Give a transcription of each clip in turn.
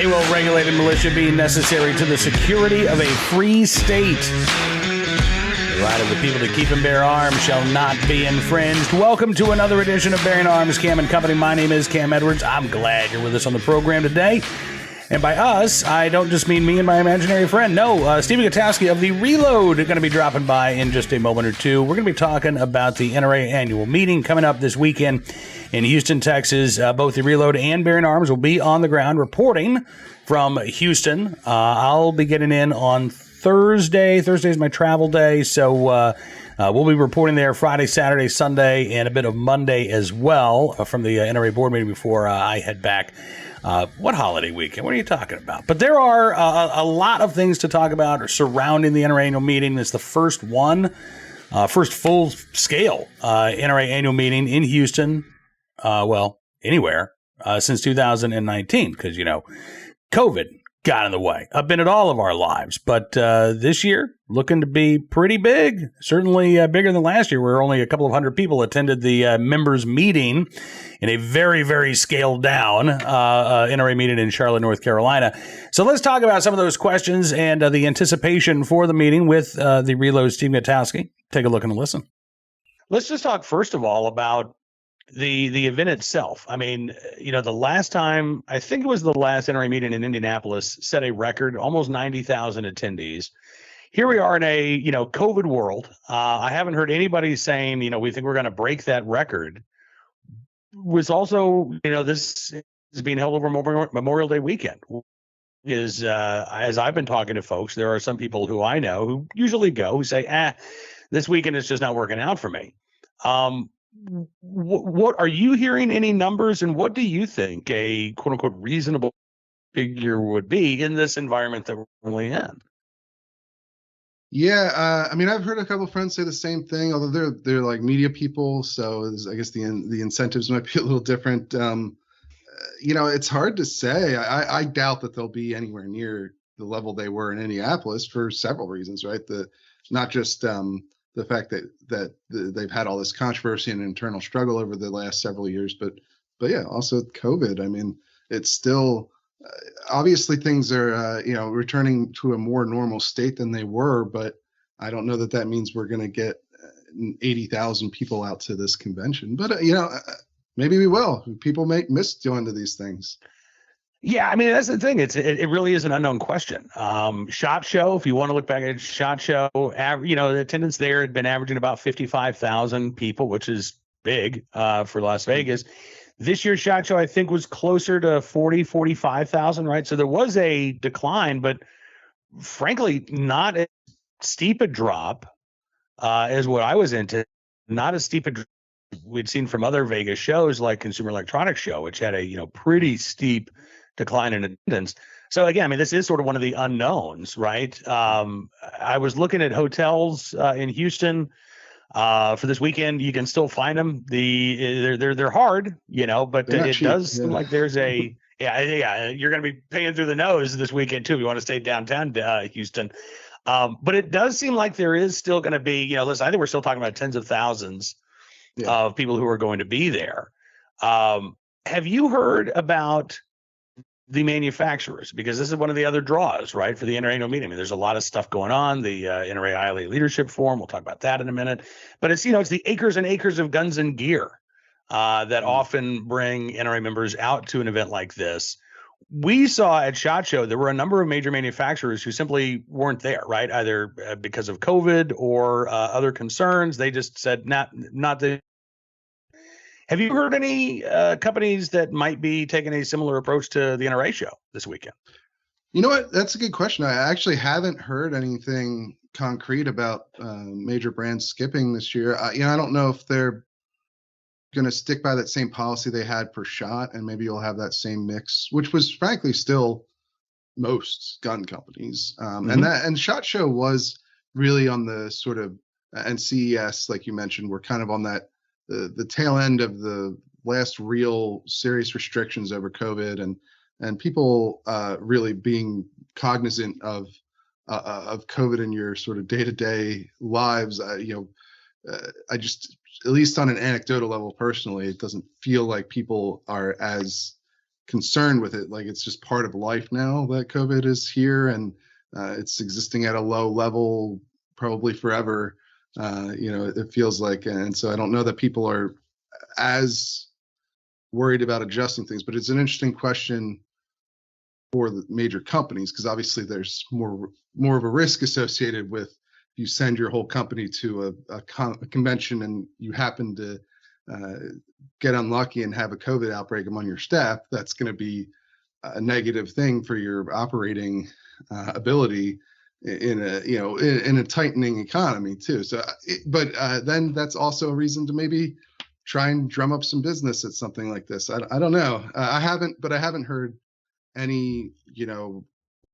A well-regulated militia being necessary to the security of a free state. The right of the people to keep and bear arms shall not be infringed. Welcome to another edition of Bearing Arms, Cam and Company. My name is Cam Edwards. I'm glad you're with us on the program today. And by us, I don't just mean me and my imaginary friend. No, Stephen Gutowski of the Reload are going to be dropping by in just a moment or two. We're going to be talking about the NRA annual meeting coming up this weekend in Houston, Texas. Both the Reload and Bearing Arms will be on the ground reporting from Houston. I'll be getting in on Thursday. Thursday is my travel day, so we'll be reporting there Friday, Saturday, Sunday, and a bit of Monday as well from the NRA board meeting before I head back. What holiday weekend? What are you talking about? But there are a lot of things to talk about surrounding the NRA annual meeting. It's the first full-scale NRA annual meeting in Houston, anywhere, since 2019, because, COVID got in the way. I've been at all of our lives, but this year looking to be pretty big, certainly bigger than last year, where only a couple of hundred people attended the members meeting in a very, very scaled down NRA meeting in Charlotte, North Carolina. So let's talk about some of those questions and the anticipation for the meeting with the Reload Stephen Gutowski. Take a look and listen. Let's just talk first of all about the event itself. I mean, the last time, I think it was the last NRA meeting in Indianapolis, set a record, almost 90,000 attendees. Here we are in a, COVID world. I haven't heard anybody saying, we think we're going to break that record. Was also, this is being held over Memorial Day weekend. As I've been talking to folks, there are some people who I know who usually go, who say, this weekend is just not working out for me. What are you hearing any numbers, and what do you think a quote unquote reasonable figure would be in this environment that we're currently in? Yeah, I've heard a couple of friends say the same thing, although they're like media people, so I guess the incentives might be a little different. It's hard to say. I doubt that they'll be anywhere near the level they were in Indianapolis for several reasons, right? Not just the fact that they've had all this controversy and internal struggle over the last several years, but yeah, also COVID. It's still obviously things are returning to a more normal state than they were, but I don't know that means we're going to get 80,000 people out to this convention. But maybe we will. People miss going to these things. Yeah, that's the thing. It really is an unknown question. SHOT Show, if you want to look back at SHOT Show, the attendance there had been averaging about 55,000 people, which is big for Las Vegas. This year's SHOT Show, I think, was closer to 45,000, right? So there was a decline, but frankly, not as steep a drop as what I was into. Not as steep a drop we'd seen from other Vegas shows like Consumer Electronics Show, which had a pretty steep decline in attendance. So again, this is sort of one of the unknowns, right? I was looking at hotels in Houston for this weekend. You can still find them. They're hard, but it cheap. Does seem like there's a you're going to be paying through the nose this weekend too if you want to stay downtown Houston. But it does seem like there is still going to be, listen, I think we're still talking about tens of thousands of people who are going to be there. Have you heard about the manufacturers? Because this is one of the other draws, right, for the NRA annual meeting. There's a lot of stuff going on. The NRA ILA Leadership Forum, we'll talk about that in a minute. But it's, it's the acres and acres of guns and gear that often bring NRA members out to an event like this. We saw at SHOT Show, there were a number of major manufacturers who simply weren't there, right, either because of COVID or other concerns. They just said, not the. Have you heard any companies that might be taking a similar approach to the NRA show this weekend? You know what? That's a good question. I actually haven't heard anything concrete about major brands skipping this year. I don't know if they're going to stick by that same policy they had for SHOT, and maybe you'll have that same mix, which was frankly still most gun companies. And SHOT Show was really on the sort of, and CES, like you mentioned, we're kind of on that the tail end of the last real serious restrictions over COVID, and people really being cognizant of COVID in your sort of day-to-day lives. I just, at least on an anecdotal level personally, it doesn't feel like people are as concerned with it. Like it's just part of life now that COVID is here, and it's existing at a low level probably forever. It feels like, and so I don't know that people are as worried about adjusting things, but it's an interesting question for the major companies, because obviously there's more of a risk associated with if you send your whole company to a convention and you happen to get unlucky and have a COVID outbreak among your staff. That's going to be a negative thing for your operating ability in a tightening economy too. So, then that's also a reason to maybe try and drum up some business at something like this. I don't know. I haven't heard any,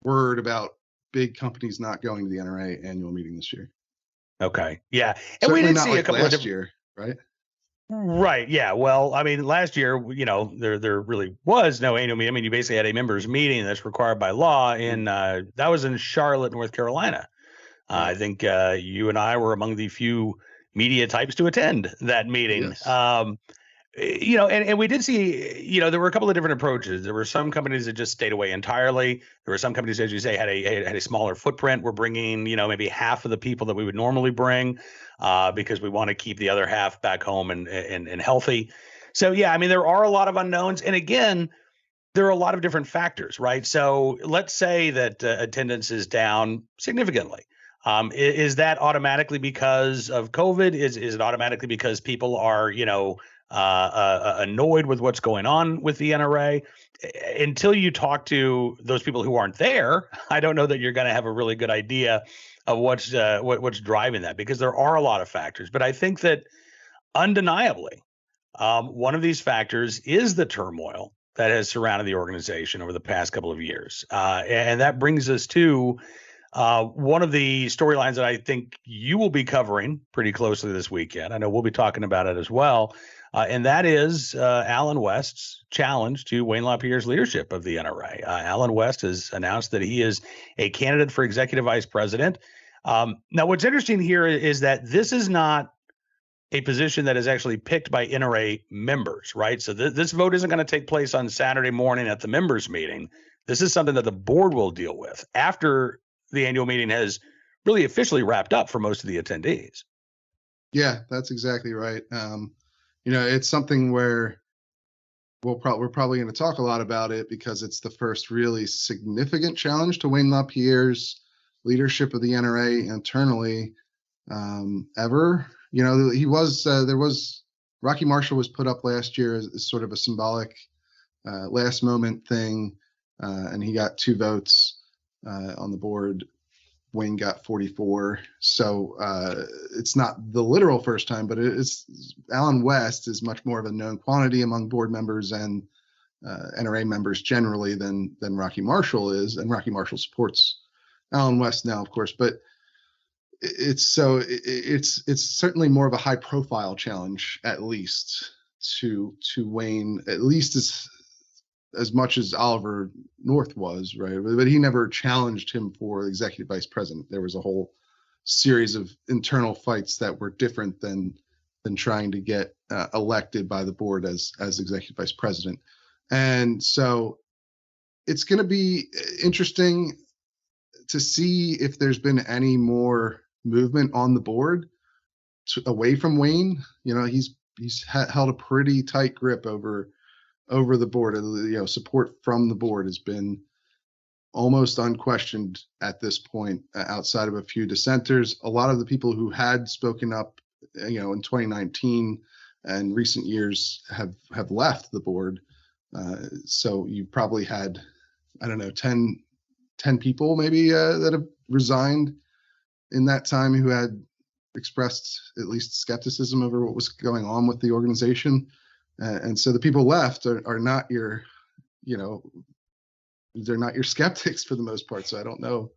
word about big companies not going to the NRA annual meeting this year. Okay. Yeah. And certainly we did not see like a couple last of year, right? Right. Yeah. Well, I mean, last year, there really was no annual meeting. I mean, you basically had a members meeting that's required by law that was in Charlotte, North Carolina. I think you and I were among the few media types to attend that meeting. Yes. And we did see, there were a couple of different approaches. There were some companies that just stayed away entirely. There were some companies, as you say, had a smaller footprint. We're bringing, maybe half of the people that we would normally bring because we want to keep the other half back home and healthy. So, yeah, I mean, there are a lot of unknowns. And again, there are a lot of different factors, right? So let's say that attendance is down significantly. Is that automatically because of COVID? Is it automatically because people are, annoyed with what's going on with the NRA? Until you talk to those people who aren't there, I don't know that you're going to have a really good idea of what's driving that, because there are a lot of factors. But I think that undeniably, one of these factors is the turmoil that has surrounded the organization over the past couple of years. And that brings us to one of the storylines that I think you will be covering pretty closely this weekend. I know we'll be talking about it as well. And that is Allen West's challenge to Wayne LaPierre's leadership of the NRA. Allen West has announced that he is a candidate for executive vice president. Now, what's interesting here is that this is not a position that is actually picked by NRA members, right? So this vote isn't going to take place on Saturday morning at the members meeting. This is something that the board will deal with after the annual meeting has really officially wrapped up for most of the attendees. Yeah, that's exactly right. It's something where we're probably going to talk a lot about it, because it's the first really significant challenge to Wayne LaPierre's leadership of the NRA internally ever. Rocky Marshall was put up last year as sort of a symbolic last moment thing, and he got 2 votes on the board. Wayne got 44. So it's not the literal first time, but Allen West is much more of a known quantity among board members and NRA members generally than Rocky Marshall is. And Rocky Marshall supports Allen West now, of course, but it's certainly more of a high profile challenge, at least to Wayne, at least as much as Oliver North was, right? But he never challenged him for executive vice president. There was a whole series of internal fights that were different than trying to get elected by the board as executive vice president. And so it's going to be interesting to see if there's been any more movement on the board away from Wayne. He's held a pretty tight grip over the board. Support from the board has been almost unquestioned at this point, outside of a few dissenters. A lot of the people who had spoken up, in 2019 and recent years have left the board. So you probably had, 10 people maybe that have resigned in that time who had expressed at least skepticism over what was going on with the organization. And so the people left are not your, they're not your skeptics for the most part. So I don't know.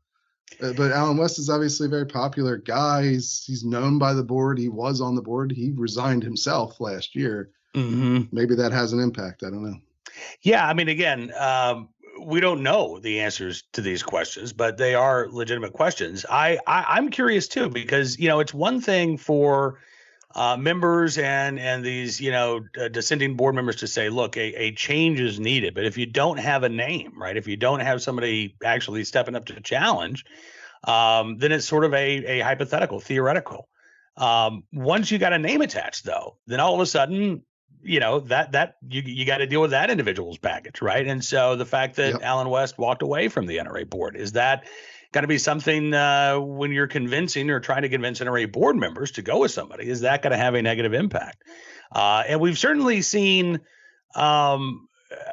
But Allen West is obviously a very popular guy. He's known by the board. He was on the board. He resigned himself last year. Mm-hmm. Maybe that has an impact. I don't know. Yeah. I mean, again, we don't know the answers to these questions, but they are legitimate questions. I'm curious too, because, it's one thing for members and these, dissenting board members to say, look, a change is needed. But if you don't have a name, right, if you don't have somebody actually stepping up to challenge, then it's sort of a hypothetical, theoretical. Once you got a name attached, though, then all of a sudden, that you got to deal with that individual's baggage, right? And so the fact that Yep. Alan West walked away from the NRA board, is that going to be something when you're convincing or trying to convince NRA board members to go with somebody? Is that going to have a negative impact? And we've certainly seen.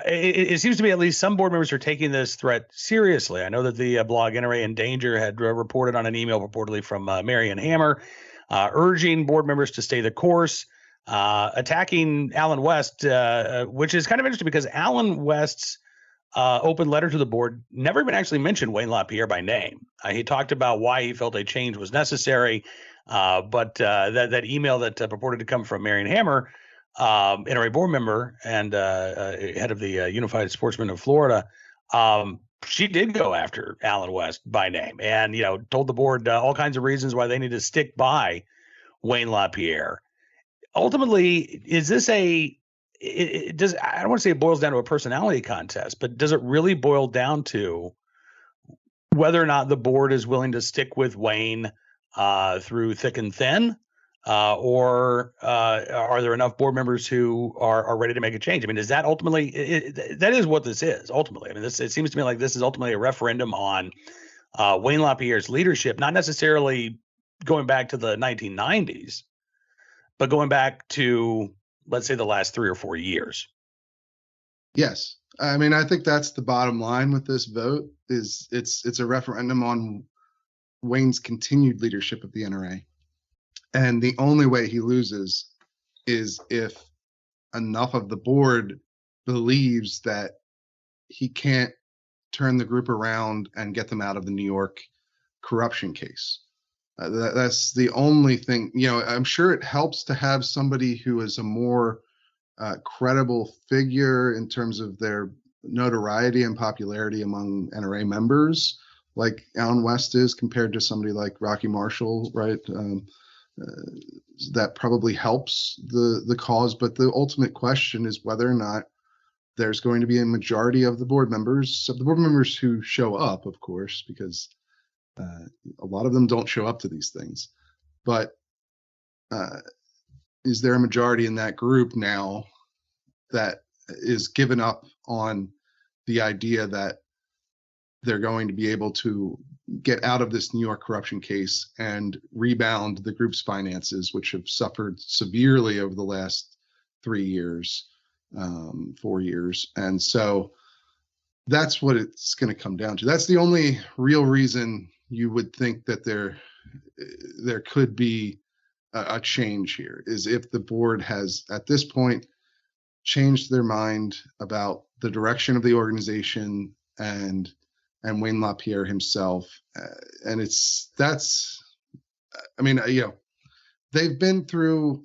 It seems to me at least some board members are taking this threat seriously. I know that the blog NRA in Danger had reported on an email reportedly from Marion Hammer urging board members to stay the course, attacking Alan West, which is kind of interesting because Alan West's open letter to the board never even actually mentioned Wayne LaPierre by name. He talked about why he felt a change was necessary, but that email that purported to come from Marion Hammer, NRA board member and head of the Unified Sportsmen of Florida, she did go after Alan West by name and, told the board all kinds of reasons why they need to stick by Wayne LaPierre. Ultimately, is this I don't want to say it boils down to a personality contest, but does it really boil down to whether or not the board is willing to stick with Wayne through thick and thin? Or are there enough board members who are ready to make a change? I mean, is that ultimately that is what this is ultimately? I mean, it seems to me like this is ultimately a referendum on Wayne LaPierre's leadership, not necessarily going back to the 1990s, but going back to, let's say, the last 3 or 4 years. Yes, I mean, I think that's the bottom line with this vote. Is it's a referendum on Wayne's continued leadership of the NRA. And the only way he loses is if enough of the board believes that he can't turn the group around and get them out of the New York corruption case. That's the only thing. I'm sure it helps to have somebody who is a more credible figure in terms of their notoriety and popularity among NRA members, like Alan West is, compared to somebody like Rocky Marshall, right? That probably helps the cause, but the ultimate question is whether or not there's going to be a majority of the board members who show up, of course, because a lot of them don't show up to these things. But is there a majority in that group now that is given up on the idea that they're going to be able to get out of this New York corruption case and rebound the group's finances, which have suffered severely over the last 3 years, 4 years. And so that's what it's going to come down to. That's the only real reason you would think that there could be a change here, is if the board has at this point changed their mind about the direction of the organization and Wayne LaPierre himself. And they've been through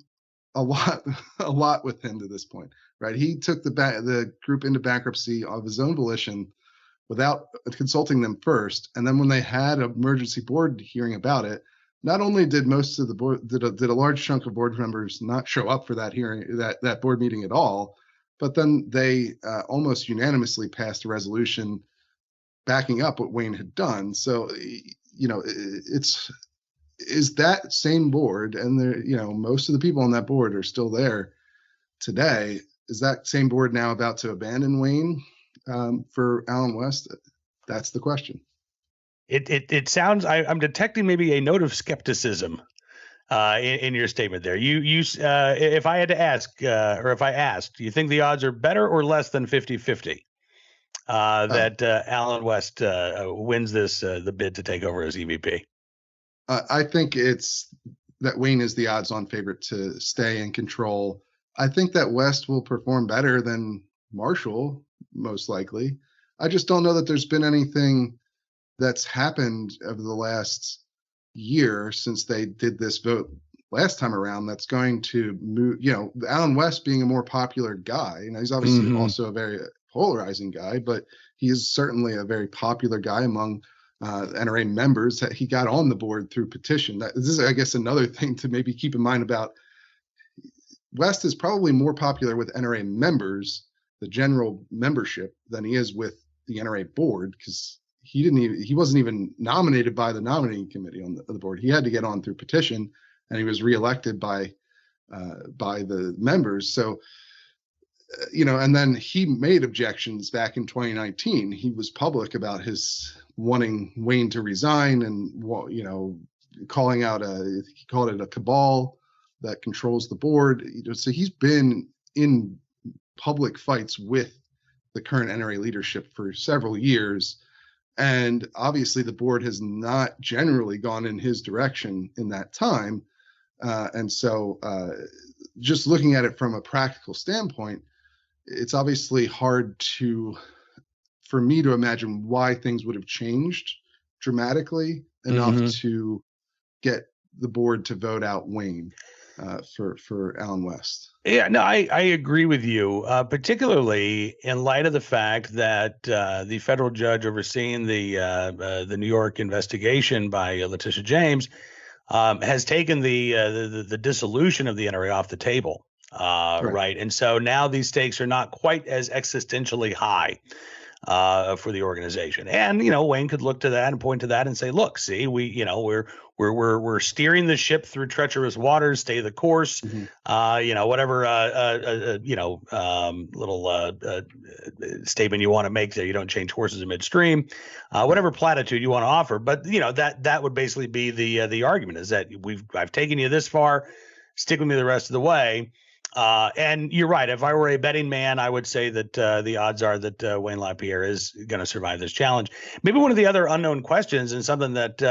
a lot with him to this point, right? He took the group into bankruptcy of his own volition without consulting them first. And then when they had an emergency board hearing about it, not only did most of the board, did a large chunk of board members not show up for that hearing, that board meeting at all, but then they almost unanimously passed a resolution backing up what Wayne had done. So, is that same board, and most of the people on that board are still there today. Is that same board now about to abandon Wayne for Alan West? That's the question. It sounds, I'm detecting maybe a note of skepticism in your statement there. If I had to ask, or if I asked, do you think the odds are better or less than 50-50? That Alan West wins the bid to take over as EVP? I think it's that Wayne is the odds-on favorite to stay in control. I think that West will perform better than Marshall, most likely. I just don't know that there's been anything that's happened over the last year since they did this vote last time around that's going to move. Alan West being a more popular guy, he's obviously also a very polarizing guy, but he is certainly a very popular guy among NRA members. That he got on the board through petition. This is, I guess, another thing to maybe keep in mind about West is probably more popular with NRA members, the general membership, than he is with the NRA board, because he wasn't even nominated by the nominating committee on the board. He had to get on through petition, and he was reelected by the members. So, and then he made objections back in 2019. He was public about his wanting Wayne to resign, and calling out he called it a cabal that controls the board. So he's been in public fights with the current NRA leadership for several years. And obviously the board has not generally gone in his direction in that time. And so just looking at it from a practical standpoint, it's obviously hard for me to imagine why things would have changed dramatically enough to get the board to vote out Wayne for Allen West. Yeah, no, I agree with you, particularly in light of the fact that the federal judge overseeing the New York investigation by Letitia James has taken the dissolution of the NRA off the table, right? And so now these stakes are not quite as existentially high for the organization. And Wayne could look to that and point to that and say, look, see, we're steering the ship through treacherous waters, stay the course, whatever little statement you want to make, that you don't change courses in midstream, whatever platitude you want to offer. But that would basically be the argument, is that I've taken you this far, stick with me the rest of the way. And you're right. If I were a betting man, I would say that the odds are that Wayne LaPierre is going to survive this challenge. Maybe one of the other unknown questions, and something that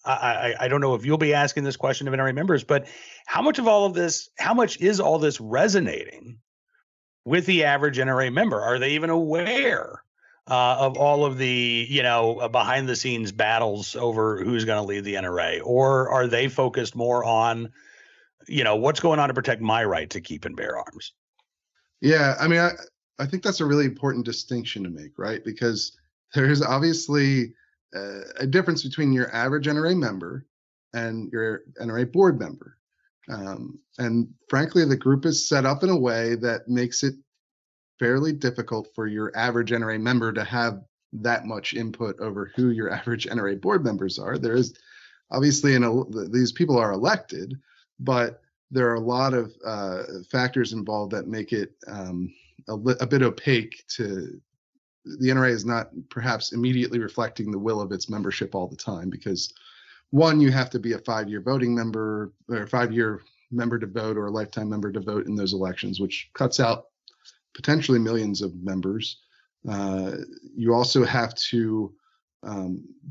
I don't know if you'll be asking this question of NRA members, but how much is all this resonating with the average NRA member? Are they even aware of all of the behind the scenes battles over who's going to lead the NRA, or are they focused more on what's going on to protect my right to keep and bear arms? Yeah, I mean, I think that's a really important distinction to make, right? Because there is obviously a difference between your average NRA member and your NRA board member. And frankly, the group is set up in a way that makes it fairly difficult for your average NRA member to have that much input over who your average NRA board members are. There is obviously, these people are elected, but there are a lot of factors involved that make it a bit opaque. To the NRA is not perhaps immediately reflecting the will of its membership all the time, because one, you have to be a 5-year voting member, or a 5-year member to vote, or a lifetime member to vote in those elections, which cuts out potentially millions of members. You also have to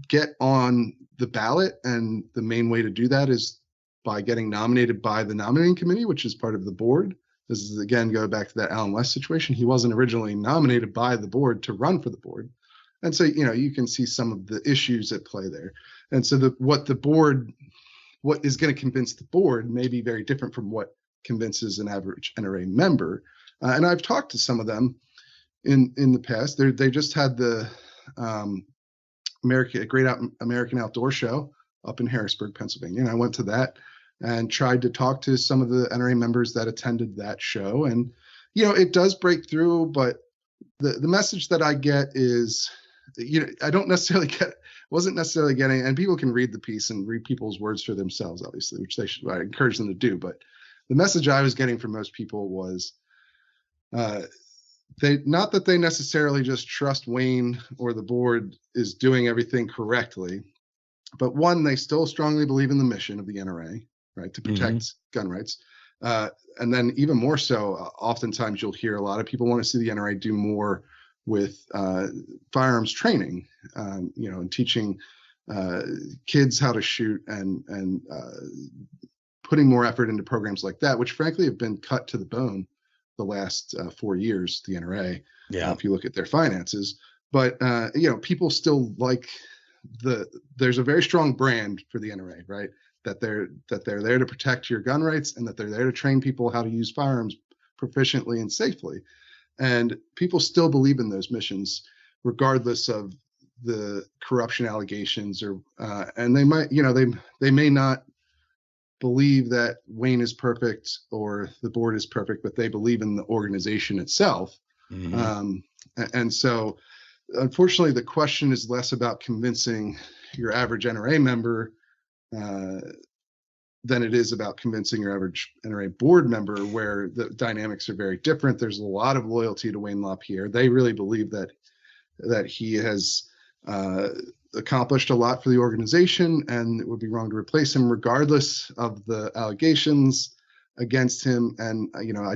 get on the ballot, and the main way to do that is by getting nominated by the nominating committee, which is part of the board. This is, again, go back to that Allen West situation. He wasn't originally nominated by the board to run for the board. And so, you can see some of the issues at play there. And so what is going to convince the board may be very different from what convinces an average NRA member. And I've talked to some of them in the past. They just had the Great American Outdoor Show up in Harrisburg, Pennsylvania. And I went to that and tried to talk to some of the NRA members that attended that show. And, it does break through, but the message that I get is, I wasn't necessarily getting, and people can read the piece and read people's words for themselves, obviously, which I encourage them to do. But the message I was getting from most people was, not that they necessarily just trust Wayne or the board is doing everything correctly, but one, they still strongly believe in the mission of the NRA, right, to protect gun rights. And then even more so, oftentimes you'll hear a lot of people want to see the NRA do more with firearms training, and teaching kids how to shoot, and putting more effort into programs like that, which frankly have been cut to the bone the last 4 years, the NRA, if you look at their finances. But, people still like there's a very strong brand for the NRA, right? That they're there to protect your gun rights, and that they're there to train people how to use firearms proficiently and safely. And people still believe in those missions, regardless of the corruption allegations, or and they might, they may not believe that Wayne is perfect or the board is perfect, but they believe in the organization itself. And so, unfortunately, the question is less about convincing your average NRA member than it is about convincing your average NRA board member, where the dynamics are very different. There's a lot of loyalty to Wayne LaPierre. They really believe that he has accomplished a lot for the organization, and it would be wrong to replace him regardless of the allegations against him. And I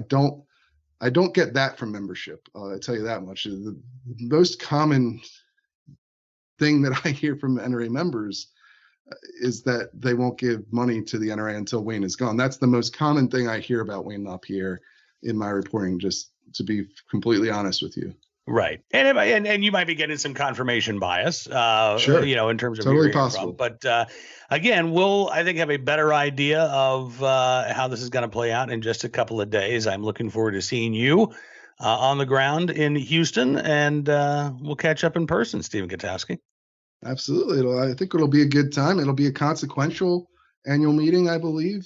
don't get that from membership. I tell you that much. The most common thing that I hear from NRA members is that they won't give money to the NRA until Wayne is gone. That's the most common thing I hear about Wayne LaPierre in my reporting, just to be completely honest with you. Right. And you might be getting some confirmation bias, Sure. In terms of totally possible. But again, we'll, I think, have a better idea of how this is going to play out in just a couple of days. I'm looking forward to seeing you on the ground in Houston, and we'll catch up in person, Stephen Gutowski. Absolutely. I think it'll be a good time. It'll be a consequential annual meeting, I believe.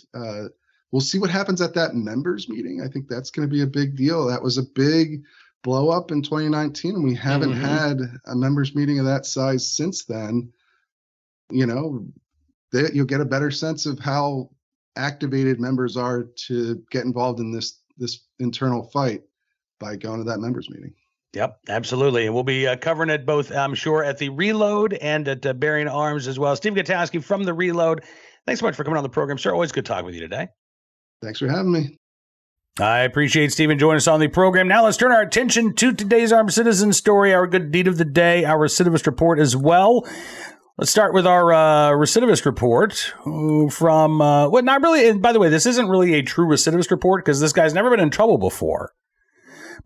We'll see what happens at that members meeting. I think that's going to be a big deal. That was a big blow up in 2019, and we haven't had a members meeting of that size since then. You'll get a better sense of how activated members are to get involved in this internal fight by going to that members meeting. Yep, absolutely. And we'll be covering it both, I'm sure, at the Reload and at Bearing Arms as well. Stephen Gutowski from the Reload, thanks so much for coming on the program, sir. Always good talking with you today. Thanks for having me. I appreciate Stephen joining us on the program. Now let's turn our attention to today's Armed Citizen story, our good deed of the day, our recidivist report as well. Let's start with our recidivist report from, not really, and by the way, this isn't really a true recidivist report because this guy's never been in trouble before.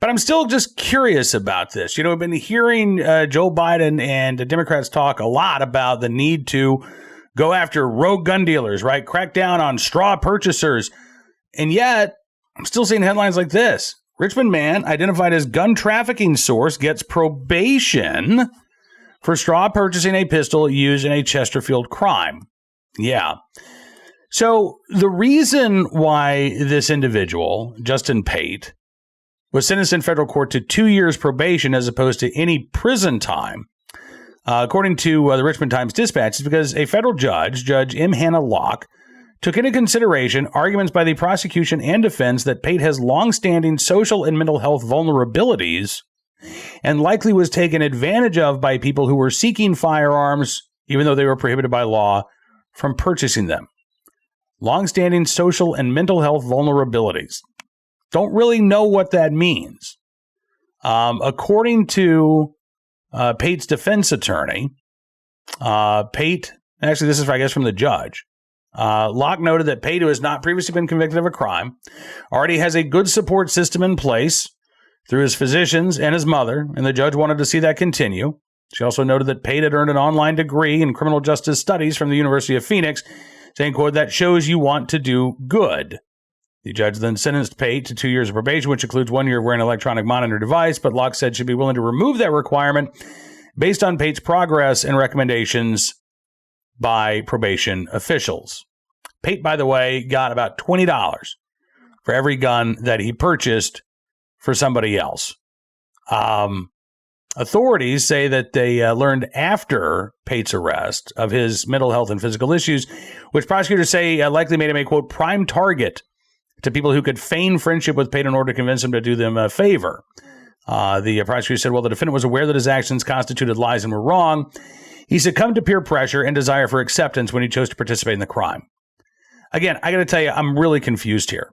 But I'm still just curious about this. We've been hearing Joe Biden and the Democrats talk a lot about the need to go after rogue gun dealers, right? Crack down on straw purchasers. And yet, I'm still seeing headlines like this. Richmond man identified as gun trafficking source gets probation for straw purchasing a pistol used in a Chesterfield crime. Yeah. So the reason why this individual, Justin Pate, was sentenced in federal court to 2 years probation as opposed to any prison time, according to the Richmond Times-Dispatch, is because a federal judge, Judge M. Hannah Locke, took into consideration arguments by the prosecution and defense that Pate has longstanding social and mental health vulnerabilities and likely was taken advantage of by people who were seeking firearms, even though they were prohibited by law, from purchasing them. Longstanding social and mental health vulnerabilities. Don't really know what that means. According to Pate's defense attorney, Pate, actually this is, I guess, from the judge, Locke noted that Pate, who has not previously been convicted of a crime, already has a good support system in place through his physicians and his mother, and the judge wanted to see that continue. She also noted that Pate had earned an online degree in criminal justice studies from the University of Phoenix, saying, quote, that shows you want to do good. The judge then sentenced Pate to 2 years of probation, which includes 1 year of wearing an electronic monitor device, but Locke said she'd be willing to remove that requirement based on Pate's progress and recommendations by probation officials. Pate, by the way, got about $20 for every gun that he purchased for somebody else. Authorities say that they learned after Pate's arrest of his mental health and physical issues, which prosecutors say likely made him a, quote, prime target to people who could feign friendship with Pate in order to convince him to do them a favor. The prosecutor said, well, the defendant was aware that his actions constituted lies and were wrong. He succumbed to peer pressure and desire for acceptance when he chose to participate in the crime. Again, I got to tell you, I'm really confused here.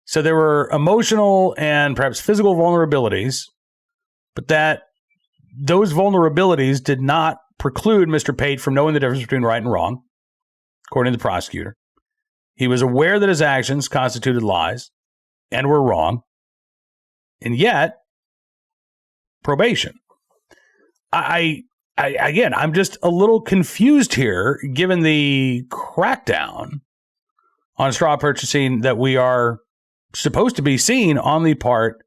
So there were emotional and perhaps physical vulnerabilities, but that those vulnerabilities did not preclude Mr. Pate from knowing the difference between right and wrong, according to the prosecutor. He was aware that his actions constituted lies and were wrong, and yet probation. Again, I'm just a little confused here, given the crackdown on straw purchasing that we are supposed to be seeing on the part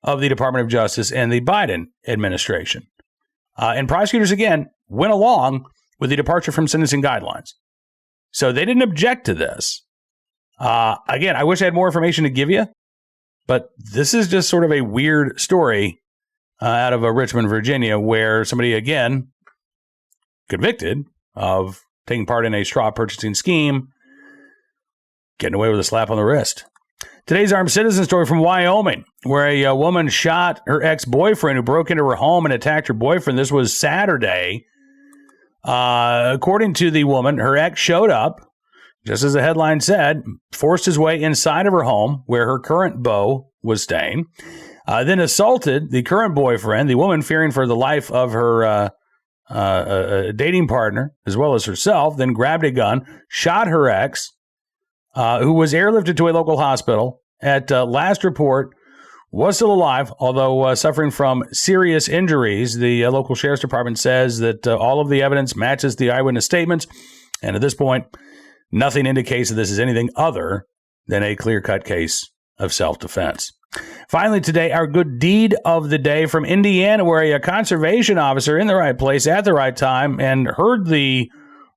of the Department of Justice and the Biden administration. And prosecutors, again, went along with the departure from sentencing guidelines. So they didn't object to this. Again, I wish I had more information to give you, but this is just sort of a weird story out of Richmond, Virginia, where somebody, again, convicted of taking part in a straw purchasing scheme, getting away with a slap on the wrist. Today's armed citizen story from Wyoming, where a woman shot her ex-boyfriend who broke into her home and attacked her boyfriend. This was Saturday. According to the woman, her ex showed up, just as the headline said, forced his way inside of her home where her current beau was staying, then assaulted the current boyfriend. The woman, fearing for the life of her dating partner as well as herself, then grabbed a gun, shot her ex, who was airlifted to a local hospital. At last report, was still alive, although suffering from serious injuries. The local sheriff's department says that all of the evidence matches the eyewitness statements, and at this point, nothing indicates that this is anything other than a clear-cut case of self-defense. Finally today, our good deed of the day from Indiana, where a conservation officer in the right place at the right time and heard the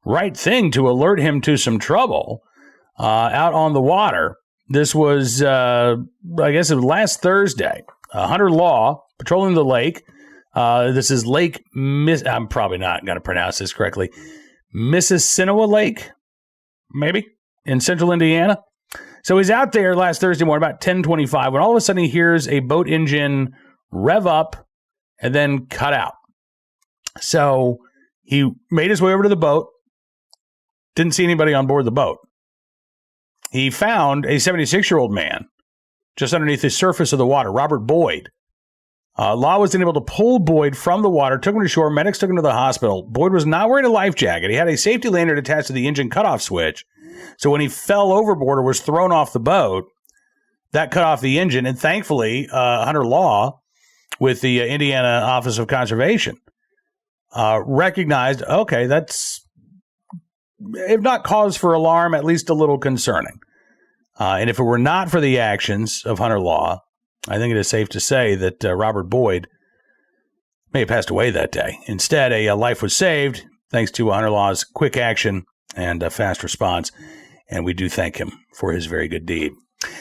right thing to alert him to some trouble out on the water. This was, I guess it was last Thursday. Hunter Law patrolling the lake. This is Lake, I'm probably not going to pronounce this correctly, Mississinawa Lake, maybe, in central Indiana. So he's out there last Thursday morning, about 10:25, when all of a sudden he hears a boat engine rev up and then cut out. So he made his way over to the boat, didn't see anybody on board the boat. He found a 76-year-old man just underneath the surface of the water, Robert Boyd. Law was then able to pull Boyd from the water, took him to shore. Medics took him to the hospital. Boyd was not wearing a life jacket. He had a safety lanyard attached to the engine cutoff switch. So when he fell overboard or was thrown off the boat, that cut off the engine. And thankfully, Hunter Law, with the Indiana Office of Conservation, recognized, okay, that's, if not cause for alarm, at least a little concerning. And if it were not for the actions of Hunter Law, I think it is safe to say that Robert Boyd may have passed away that day. Instead, a life was saved thanks to Hunter Law's quick action and fast response, and we do thank him for his very good deed.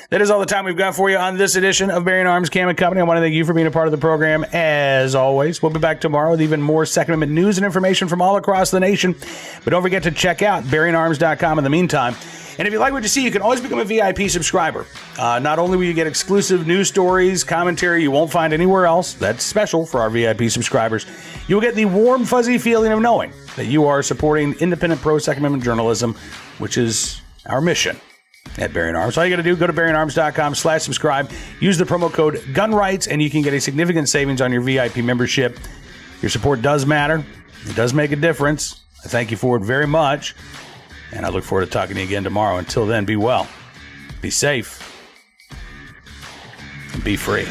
That is all the time we've got for you on this edition of Bearing Arms Cam & Company. I want to thank you for being a part of the program, as always. We'll be back tomorrow with even more Second Amendment news and information from all across the nation. But don't forget to check out bearingarms.com in the meantime. And if you like what you see, you can always become a VIP subscriber. Not only will you get exclusive news stories, commentary you won't find anywhere else, that's special for our VIP subscribers, you'll get the warm, fuzzy feeling of knowing that you are supporting independent pro-Second Amendment journalism, which is our mission at Bearing Arms. All you got to do, go to bearingarms.com/subscribe, use the promo code GUNRIGHTS, and you can get a significant savings on your VIP membership. Your support does matter. It does make a difference. I thank you for it very much. And I look forward to talking to you again tomorrow. Until then, be well, be safe, and be free.